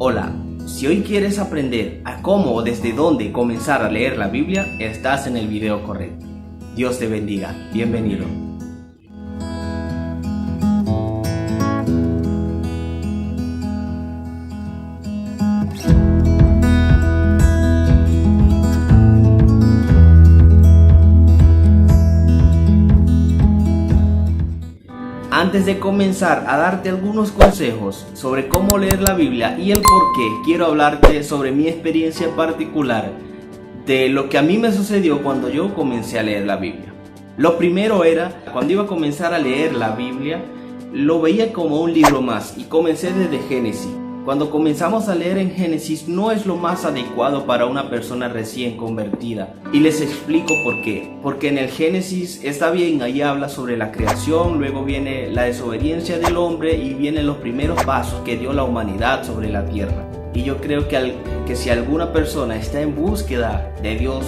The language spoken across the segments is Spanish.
Hola, si hoy quieres aprender a cómo o desde dónde comenzar a leer la Biblia, estás en el video correcto. Dios te bendiga, bienvenido. Antes de comenzar a darte algunos consejos sobre cómo leer la Biblia y el por qué, quiero hablarte sobre mi experiencia particular de lo que a mí me sucedió cuando yo comencé a leer la Biblia. Lo primero era, cuando iba a comenzar a leer la Biblia, lo veía como un libro más y comencé desde Génesis. Cuando comenzamos a leer en Génesis no es lo más adecuado para una persona recién convertida. Y les explico por qué. Porque en el Génesis está bien, ahí habla sobre la creación, luego viene la desobediencia del hombre y vienen los primeros pasos que dio la humanidad sobre la tierra. Y yo creo que si alguna persona está en búsqueda de Dios,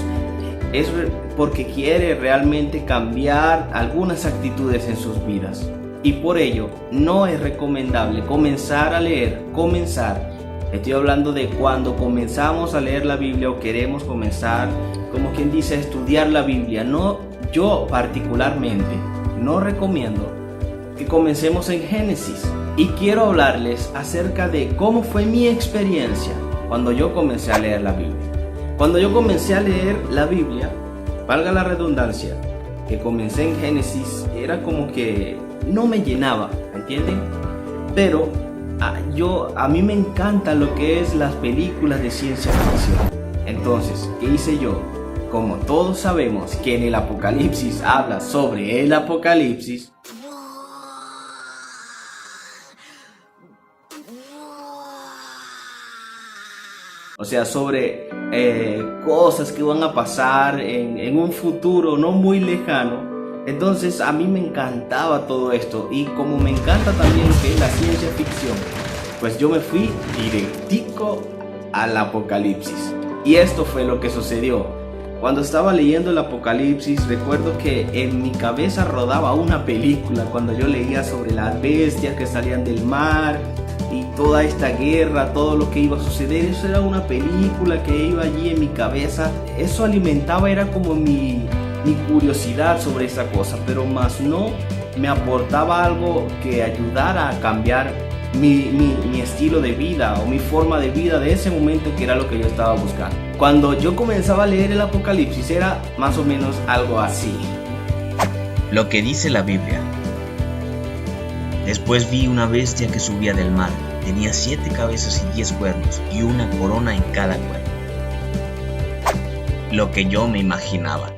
es porque quiere realmente cambiar algunas actitudes en sus vidas. Y por ello no es recomendable comenzar a leer, estoy hablando de cuando comenzamos a leer la Biblia o queremos comenzar, como quien dice, a estudiar la Biblia. No, yo particularmente no recomiendo que comencemos en Génesis. Y quiero hablarles acerca de cómo fue mi experiencia cuando yo comencé a leer la Biblia. Cuando yo comencé a leer la Biblia, valga la redundancia, que comencé en Génesis, era como que no me llenaba, ¿entienden? Pero a mí me encanta lo que es las películas de ciencia ficción. Entonces, ¿qué hice yo? Como todos sabemos que en el Apocalipsis habla sobre el Apocalipsis, o sea, sobre cosas que van a pasar en un futuro no muy lejano. Entonces a mí me encantaba todo esto, y como me encanta también que es la ciencia ficción, pues yo me fui directico al Apocalipsis. Y esto fue lo que sucedió. Cuando estaba leyendo el Apocalipsis, recuerdo que en mi cabeza rodaba una película cuando yo leía sobre las bestias que salían del mar y toda esta guerra, todo lo que iba a suceder. Eso era una película que iba allí en mi cabeza. Eso alimentaba, era como mi curiosidad sobre esa cosa, pero más no me aportaba algo que ayudara a cambiar mi estilo de vida o mi forma de vida de ese momento, que era lo que yo estaba buscando. Cuando yo comenzaba a leer el Apocalipsis era más o menos algo así. Lo que dice la Biblia. Después vi una bestia que subía del mar. Tenía 7 cabezas y 10 cuernos, y una corona en cada cuerno. Lo que yo me imaginaba.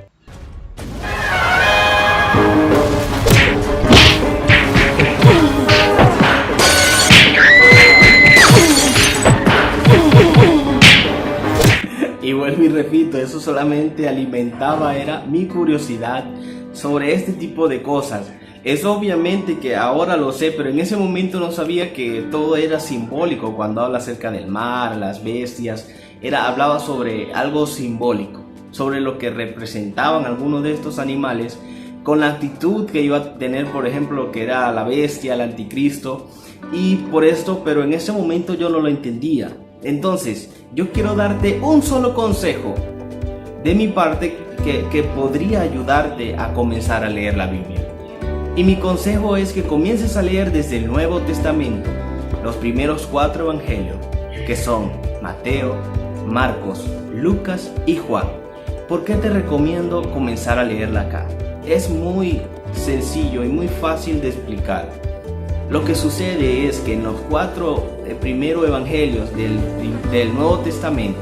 Y vuelvo y repito, eso solamente alimentaba, era mi curiosidad sobre este tipo de cosas. Es obviamente que ahora lo sé, pero en ese momento no sabía que todo era simbólico. Cuando habla acerca del mar, las bestias, hablaba sobre algo simbólico, sobre lo que representaban algunos de estos animales, con la actitud que iba a tener, por ejemplo, que era la bestia, el anticristo, y por esto, pero en ese momento yo no lo entendía. Entonces, yo quiero darte un solo consejo de mi parte que podría ayudarte a comenzar a leer la Biblia. Y mi consejo es que comiences a leer desde el Nuevo Testamento, los primeros 4 evangelios, que son Mateo, Marcos, Lucas y Juan. ¿Por qué te recomiendo comenzar a leerla acá? Es muy sencillo y muy fácil de explicar. Lo que sucede es que en los 4 primeros evangelios del Nuevo Testamento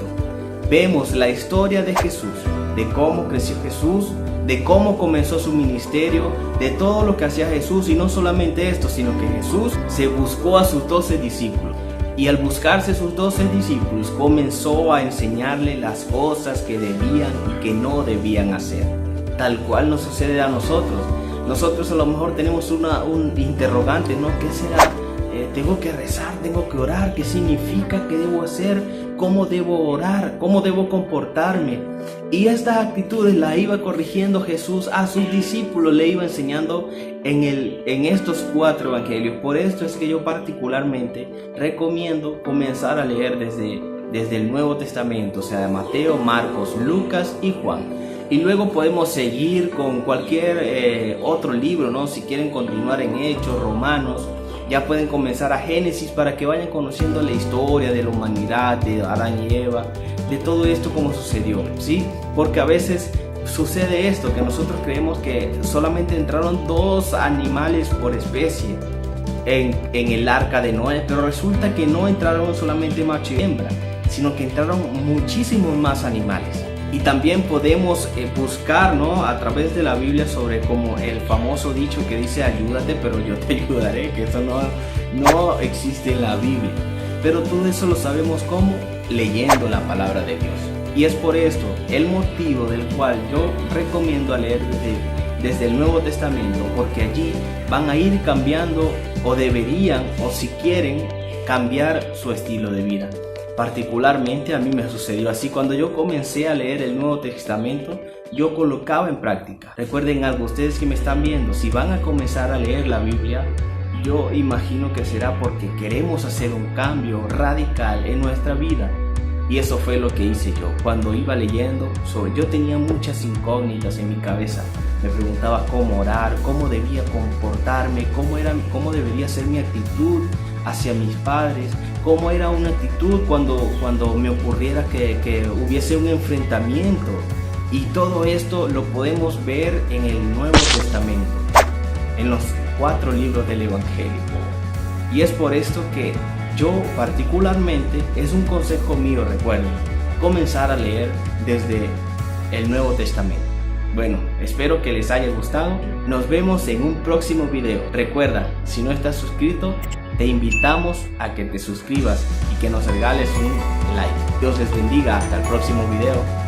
vemos la historia de Jesús, de cómo creció Jesús, de cómo comenzó su ministerio, de todo lo que hacía Jesús. Y no solamente esto, sino que Jesús se buscó a sus 12 discípulos. Y al buscarse sus 12 discípulos, comenzó a enseñarle las cosas que debían y que no debían hacer. Tal cual nos sucede a nosotros. Nosotros a lo mejor tenemos un interrogante, ¿no? ¿Qué será tengo que rezar, tengo que orar, ¿qué significa? ¿Qué debo hacer? ¿Cómo debo orar? ¿Cómo debo comportarme? Y estas actitudes las iba corrigiendo Jesús a sus discípulos, le iba enseñando en estos 4 evangelios. Por esto es que yo particularmente recomiendo comenzar a leer desde el Nuevo Testamento, o sea, de Mateo, Marcos, Lucas y Juan. Y luego podemos seguir con cualquier otro libro, ¿no? Si quieren continuar en Hechos, Romanos, ya pueden comenzar a Génesis para que vayan conociendo la historia de la humanidad, de Adán y Eva, de todo esto como sucedió, ¿sí? Porque a veces sucede esto, que nosotros creemos que solamente entraron 2 animales por especie en el arca de Noé, pero resulta que no entraron solamente macho y hembra, sino que entraron muchísimos más animales. Y también podemos buscar, ¿no?, a través de la Biblia sobre como el famoso dicho que dice ayúdate pero yo te ayudaré, que eso no existe en la Biblia. Pero todo eso lo sabemos como leyendo la palabra de Dios. Y es por esto el motivo del cual yo recomiendo a leer desde el Nuevo Testamento, porque allí van a ir cambiando, o deberían, o si quieren, cambiar su estilo de vida. Particularmente a mí me sucedió así. Cuando yo comencé a leer el Nuevo Testamento, yo colocaba en práctica. Recuerden algo, ustedes que me están viendo, si van a comenzar a leer la Biblia, yo imagino que será porque queremos hacer un cambio radical en nuestra vida. Y eso fue lo que hice yo. Cuando iba leyendo, yo tenía muchas incógnitas en mi cabeza. Me preguntaba cómo orar, cómo debía comportarme, cómo debería ser mi actitud hacia mis padres, cómo era una actitud cuando me ocurriera que hubiese un enfrentamiento. Y todo esto lo podemos ver en el Nuevo Testamento, en los 4 libros del Evangelio. Y es por esto que yo particularmente, es un consejo mío, recuerden, comenzar a leer desde el Nuevo Testamento. Bueno, espero que les haya gustado. Nos vemos en un próximo video. Recuerda, si no estás suscrito, te invitamos a que te suscribas y que nos regales un like. Dios les bendiga. Hasta el próximo video.